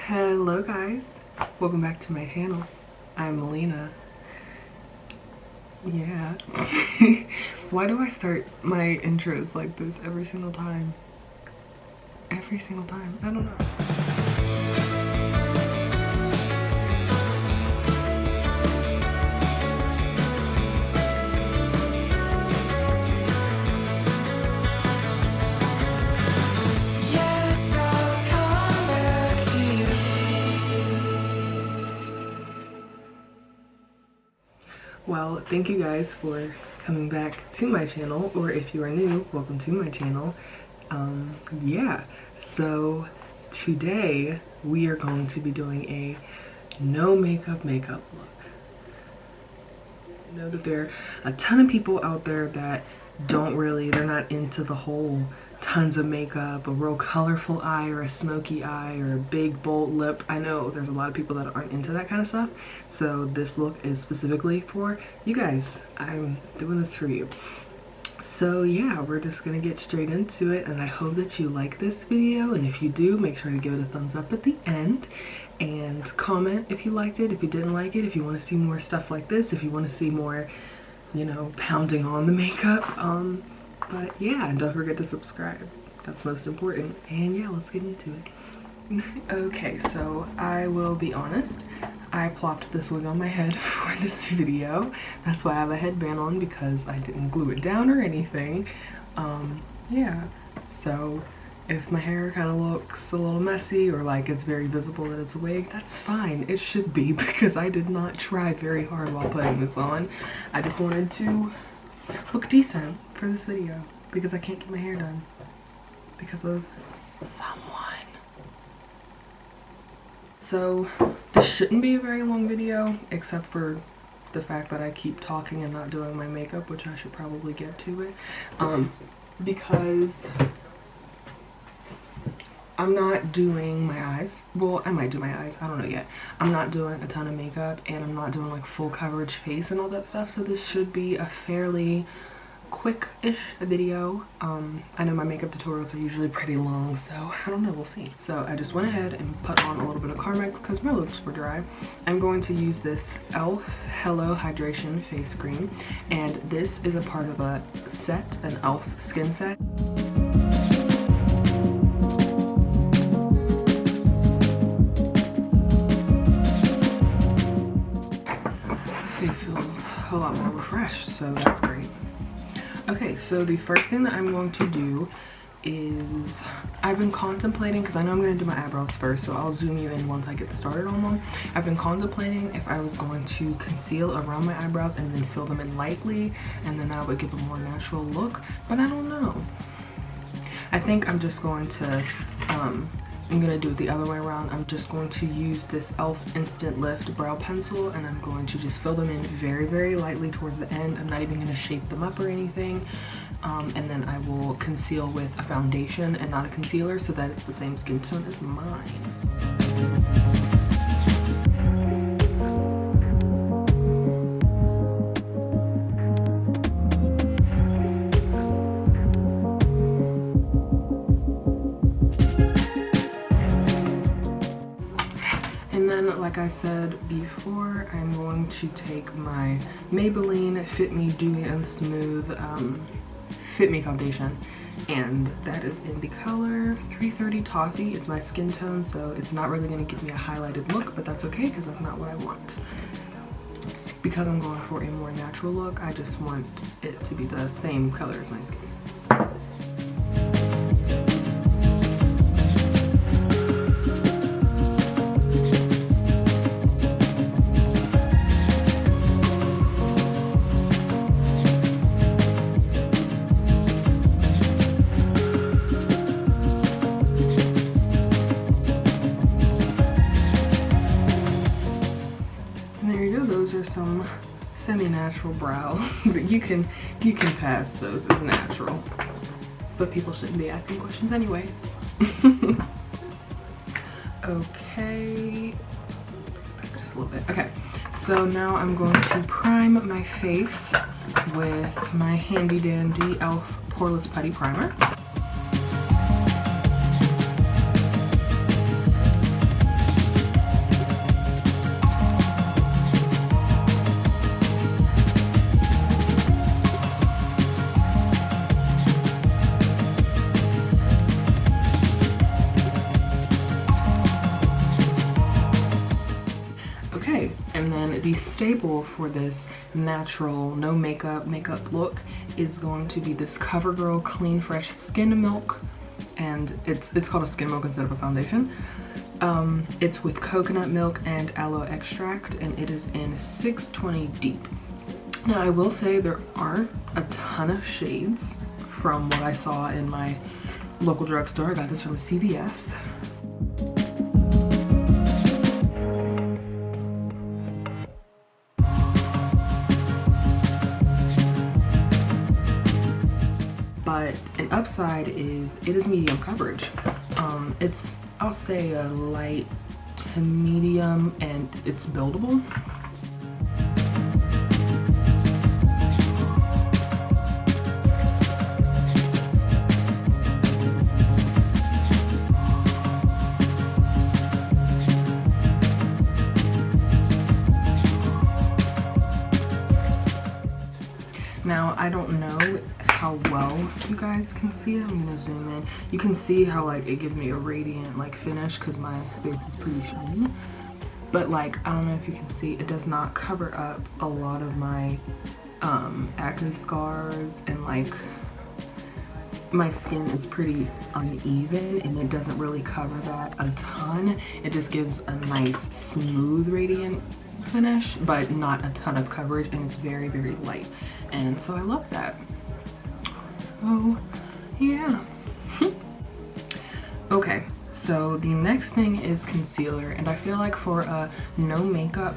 Hello guys, welcome back to my channel. I'm Melina. Yeah. Why do I start my intros like this every single time? Every single time. I don't know. Well, thank you guys for coming back to my channel, or if you are new, welcome to my channel. Yeah, so today we are going to be doing a no makeup look. I know that there are a ton of people out there that they're not into the whole tons of makeup, a real colorful eye or a smoky eye or a big bold lip. I know there's a lot of people that aren't into that kind of stuff, so this look is specifically for you guys. I'm doing this for you. So yeah, we're just gonna get straight into it, and I hope that you like this video, and if you do, make sure to give it a thumbs up at the end and comment if you liked it, if you didn't like it, if you want to see more stuff like this, if you want to see more, you know, pounding on the makeup. But yeah, and don't forget to subscribe. That's most important. And yeah, let's get into it. Okay, so I will be honest. I plopped this wig on my head for this video. That's why I have a headband on, because I didn't glue it down or anything. Yeah, so if my hair kind of looks a little messy or like it's very visible that it's a wig, that's fine. It should be, because I did not try very hard while putting this on. I just wanted to look decent for this video, because I can't get my hair done because of someone. So this shouldn't be a very long video, except for the fact that I keep talking and not doing my makeup, which I should probably get to it, because I'm not doing my eyes. Well, I might do my eyes, I don't know yet. I'm not doing a ton of makeup, and I'm not doing like full coverage face and all that stuff, so this should be a fairly quick-ish video. I know my makeup tutorials are usually pretty long, so I don't know, we'll see. So I just went ahead and put on a little bit of Carmex because my lips were dry. I'm going to use this e.l.f. Hello Hydration Face Cream, and this is a part of a set, an e.l.f. skin set. Face feels a lot more refreshed, so that's great. Okay, so the first thing that I'm going to do is, I've been contemplating, because I know I'm going to do my eyebrows first, so I'll zoom you in once I get started on them. I've been contemplating if I was going to conceal around my eyebrows and then fill them in lightly, and then that would give a more natural look, but I don't know. I think I'm just going to, I'm going to do it the other way around. I'm just going to use this e.l.f. Instant Lift brow pencil, and I'm going to just fill them in very, very lightly towards the end. I'm not even going to shape them up or anything. And then I will conceal with a foundation and not a concealer, so that it's the same skin tone as mine. Like I said before, I'm going to take my Maybelline Fit Me Dewy and Smooth Fit Me foundation, and that is in the color 330 Toffee. It's my skin tone, so it's not really going to give me a highlighted look, but that's okay, because that's not what I want. Because I'm going for a more natural look, I just want it to be the same color as my skin. Some semi-natural brows. you can pass those as natural, but people shouldn't be asking questions anyways. Okay, just a little bit. Okay, so now I'm going to prime my face with my handy dandy e.l.f. Poreless Putty Primer. then the staple for this natural, no makeup look is going to be this CoverGirl Clean Fresh Skin Milk. And it's called a skin milk instead of a foundation. It's with coconut milk and aloe extract, and it is in 620 deep. Now I will say there aren't a ton of shades from what I saw in my local drugstore. I got this from a CVS. But an upside is it is medium coverage. It's, I'll say, a light to medium, and it's buildable. Now, I don't know how well you guys can see it. I'm gonna zoom in. You can see how like it gives me a radiant like finish because my face is pretty shiny. But like, I don't know if you can see, it does not cover up a lot of my acne scars, and like my skin is pretty uneven and it doesn't really cover that a ton. It just gives a nice smooth radiant finish, but not a ton of coverage, and it's very, very light. And so I love that. Oh yeah. Okay, so the next thing is concealer, and I feel like for a no makeup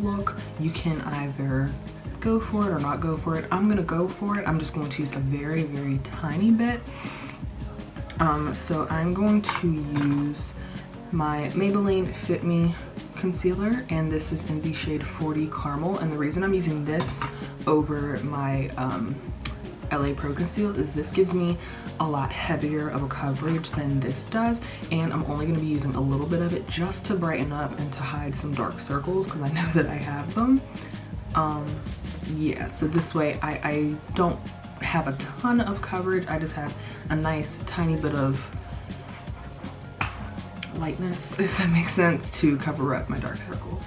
look, you can either go for it or not go for it. I'm gonna go for it. I'm just going to use a very, very tiny bit. So I'm going to use my Maybelline Fit Me concealer, and this is in the shade 40 Caramel. And the reason I'm using this over my LA Pro Conceal is this gives me a lot heavier of a coverage than this does, and I'm only going to be using a little bit of it just to brighten up and to hide some dark circles because I know that I have them. Yeah, so this way I don't have a ton of coverage. I just have a nice tiny bit of lightness, if that makes sense, to cover up my dark circles.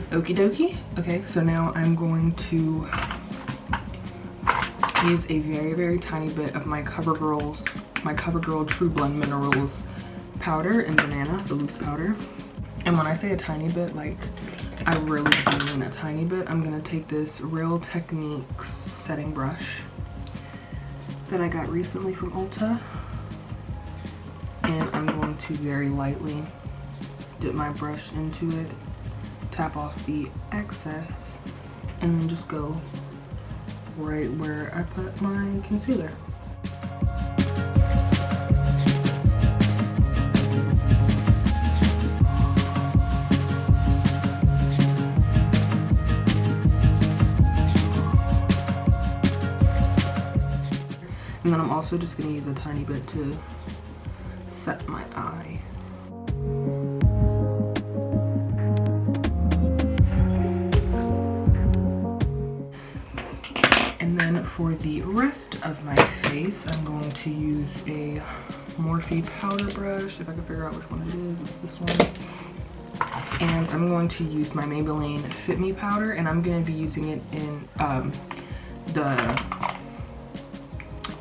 Okie dokie. Okay, so now I'm going to use a very, very tiny bit of my CoverGirl True Blend Minerals powder in Banana, the loose powder. And when I say a tiny bit, like, I really do mean a tiny bit. I'm gonna take this Real Techniques setting brush that I got recently from Ulta, and I'm going to very lightly dip my brush into it, tap off the excess, and then just go right where I put my concealer. And then I'm also just going to use a tiny bit to set my eye. And then for the rest of my face, I'm going to use a Morphe powder brush. If I can figure out which one it is, it's this one. And I'm going to use my Maybelline Fit Me powder, and I'm going to be using it in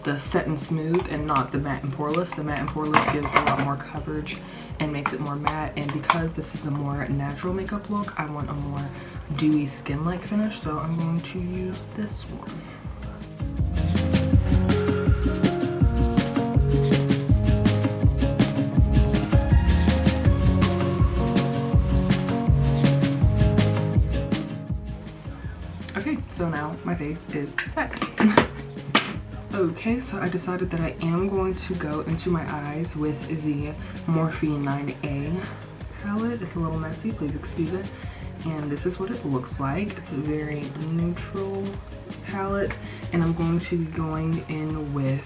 the Set and Smooth and not the Matte and Poreless. The Matte and Poreless gives a lot more coverage and makes it more matte, and because this is a more natural makeup look, I want a more dewy skin-like finish, so I'm going to use this one. Okay, so now my face is set. Okay, so I decided that I am going to go into my eyes with the Morphe 9A palette. It's a little messy, please excuse it. And this is what it looks like. It's a very neutral palette, and I'm going to be going in with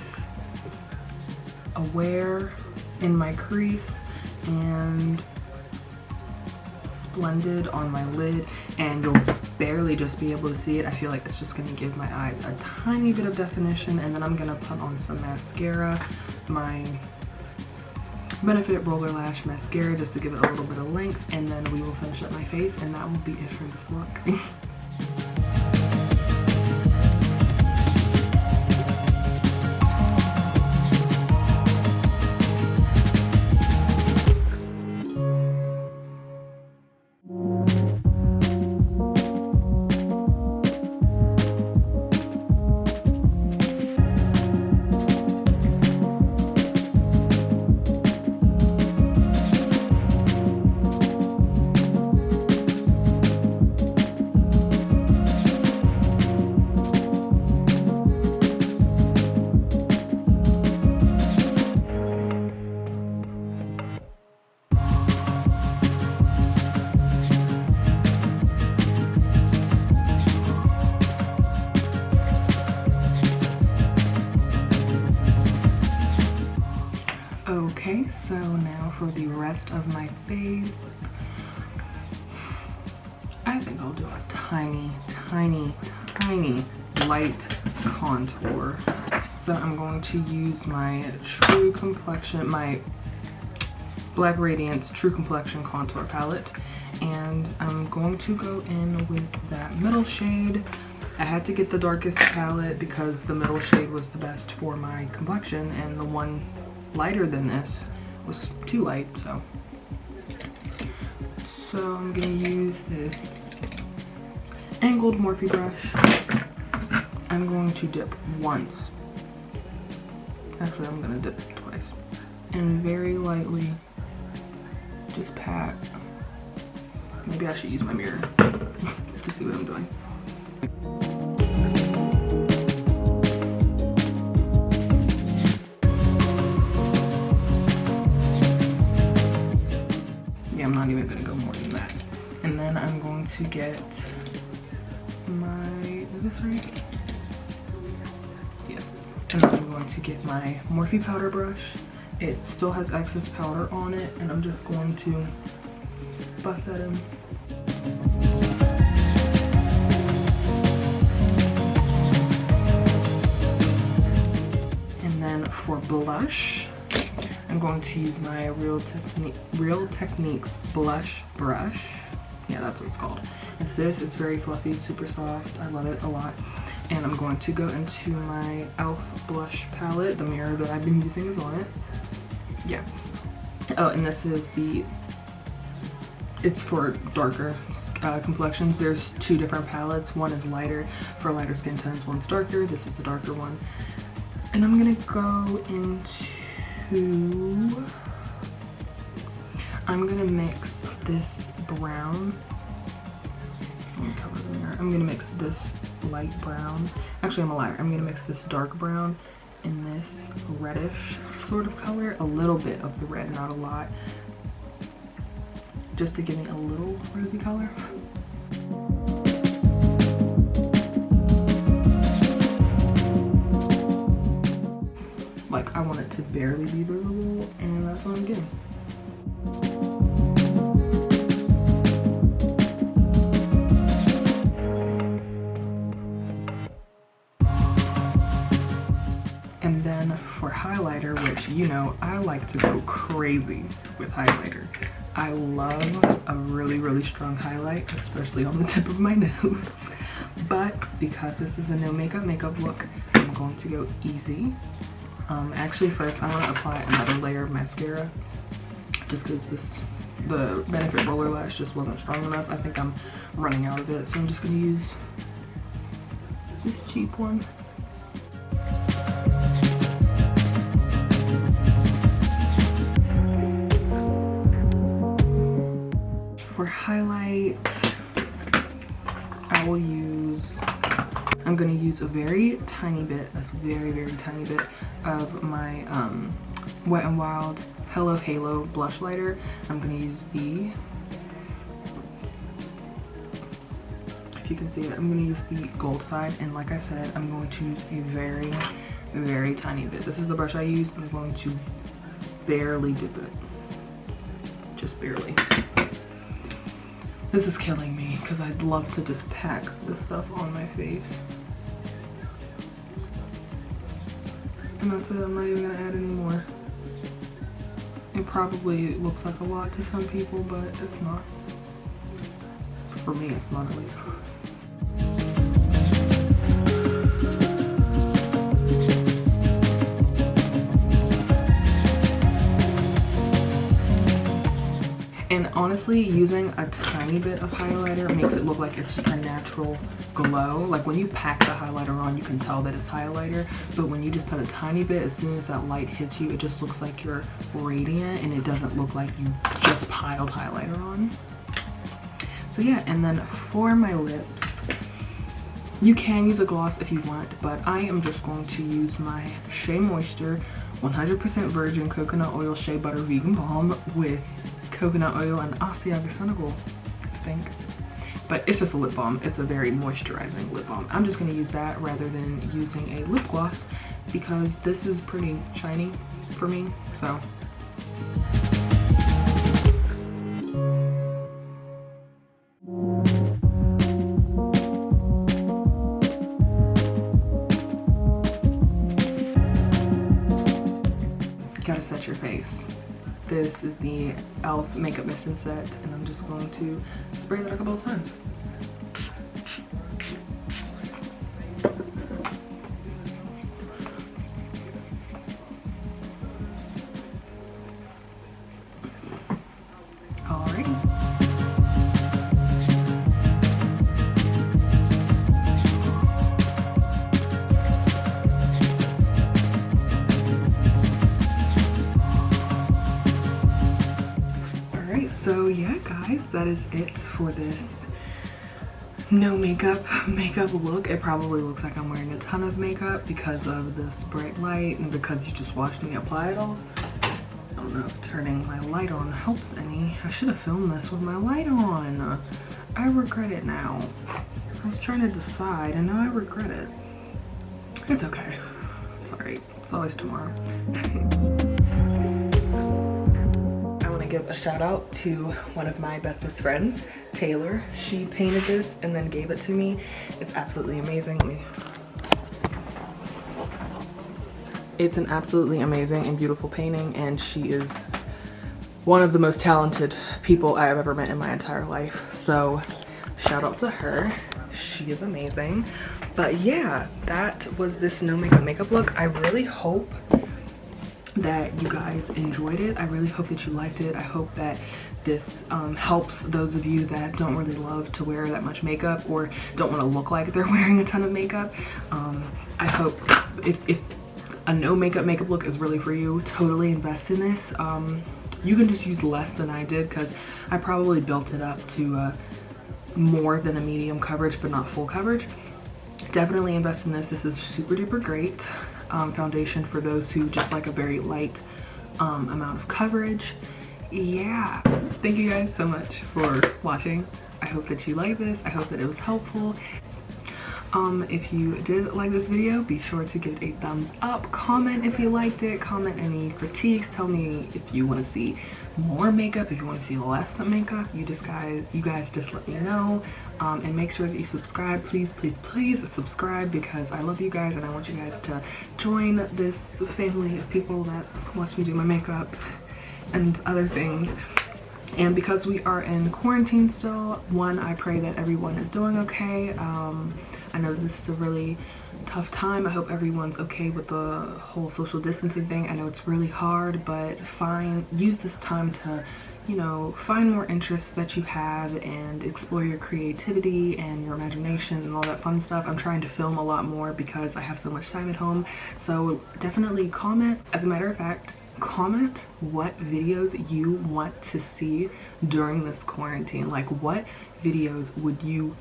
Aware in my crease and Splendid on my lid, and you'll barely just be able to see it. I feel like it's just gonna give my eyes a tiny bit of definition, and then I'm gonna put on some mascara, my Benefit Roller Lash Mascara, just to give it a little bit of length, and then we will finish up my face, and that will be it for this look. Okay, so now for the rest of my face, I think I'll do a tiny light contour. So I'm going to use my True Complexion, my Black Radiance True Complexion Contour Palette, and I'm going to go in with that middle shade. I had to get the darkest palette because the middle shade was the best for my complexion, and the one lighter than this was too light, so I'm gonna use this angled Morphe brush. I'm going to dip once. Actually, I'm gonna dip twice. And very lightly just pat. Maybe I should use my mirror to see what I'm doing. I'm not even gonna go more than that. And then I'm going to get my, is this right? Yes. And then I'm going to get my Morphe powder brush. It still has excess powder on it, and I'm just going to buff that in. And then for blush, I'm going to use my Real Techniques blush brush. Yeah, that's what it's called. It's this. It's very fluffy, super soft. I love it a lot. And I'm going to go into my e.l.f. blush palette. The mirror that I've been using is on it. Yeah. Oh, and this is it's for darker complexions. There's two different palettes. One is lighter for lighter skin tones. One's darker. This is the darker one. And I'm gonna go into, I'm gonna mix this brown. Let me cover the mirror. I'm gonna mix this light brown. Actually, I'm a liar. I'm gonna mix this dark brown and this reddish sort of color. A little bit of the red, not a lot. Just to give me a little rosy color. Like, I want it to barely be visible, and that's what I'm getting. And then for highlighter, which, you know, I like to go crazy with highlighter. I love a really strong highlight, especially on the tip of my nose. But because this is a no makeup look, I'm going to go easy. Actually, first I want to apply another layer of mascara, just because the Benefit Roller Lash just wasn't strong enough. I think I'm running out of it, so I'm just going to use this cheap one. For highlight, I will use, I'm gonna use a very tiny bit, a very, very tiny bit of my Wet n Wild Hello Halo blush lighter. I'm gonna use the, if you can see it, I'm gonna use the gold side, and like I said, I'm going to use a very, very tiny bit. This is the brush I use. I'm going to barely dip it, just barely. This is killing me because I'd love to just pack this stuff on my face. And that's it, I'm not even gonna add any more. It probably looks like a lot to some people, but it's not. For me, it's not at least. And honestly, using a tiny bit of highlighter makes it look like it's just a natural glow. Like when you pack the highlighter on, you can tell that it's highlighter, but when you just put a tiny bit, as soon as that light hits you, it just looks like you're radiant, and it doesn't look like you just piled highlighter on. So yeah, and then for my lips, you can use a gloss if you want, but I am just going to use my Shea Moisture 100% virgin coconut oil shea butter vegan balm with coconut oil and Asiago, I think. But it's just a lip balm. It's a very moisturizing lip balm. I'm just gonna use that rather than using a lip gloss because this is pretty shiny for me, so. Gotta set your face. This is the e.l.f. makeup mist and set, and I'm just going to spray that a couple of times. Alrighty. So yeah, guys, that is it for this no makeup look. It probably looks like I'm wearing a ton of makeup because of this bright light and because you just watched me apply it all. I don't know if turning my light on helps any. I should have filmed this with my light on. I regret it now. I was trying to decide and now I regret it. It's okay. It's alright. It's always tomorrow. Give a shout out to one of my bestest friends, Taylor. She painted this and then gave it to me. It's absolutely amazing. It's an absolutely amazing and beautiful painting, and she is one of the most talented people I have ever met in my entire life. So shout out to her. She is amazing. But yeah, that was this no makeup look. I really hope that you guys enjoyed it. I really hope that you liked it. I hope that this helps those of you that don't really love to wear that much makeup or don't want to look like they're wearing a ton of makeup. I hope if a no makeup look is really for you, totally invest in this. You can just use less than I did because I probably built it up to more than a medium coverage but not full coverage. Definitely invest in this. This is super duper great. Foundation for those who just like a very light amount of coverage. Yeah, thank you guys so much for watching. I hope that you like this. I hope that it was helpful. If you did like this video, be sure to give it a thumbs up. Comment if you liked it. Comment any critiques. Tell me if you want to see more makeup, if you want to see less makeup. You guys just let me know. And make sure that you subscribe. Please, please, please subscribe because I love you guys and I want you guys to join this family of people that watch me do my makeup and other things. And because we are in quarantine still, one, I pray that everyone is doing okay. I know this is a really tough time. I hope everyone's okay with the whole social distancing thing. I know it's really hard, but use this time to, you know, find more interests that you have and explore your creativity and your imagination and all that fun stuff. I'm trying to film a lot more because I have so much time at home. So definitely comment. As a matter of fact, comment what videos you want to see during this quarantine. Like, what videos would you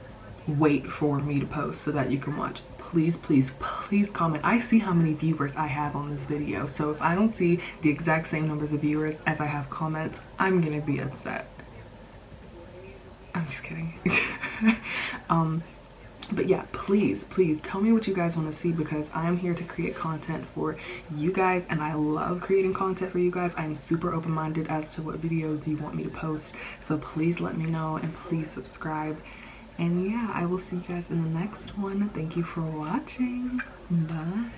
wait for me to post so that you can watch? please, please, please comment. I see how many viewers I have on this video, so if I don't see the exact same numbers of viewers as I have comments, I'm gonna be upset. I'm just kidding. But yeah, please, please tell me what you guys want to see, because I'm here to create content for you guys, and I love creating content for you guys. I'm super open-minded as to what videos you want me to post, so please let me know, and please subscribe. And yeah, I will see you guys in the next one. Thank you for watching. Bye.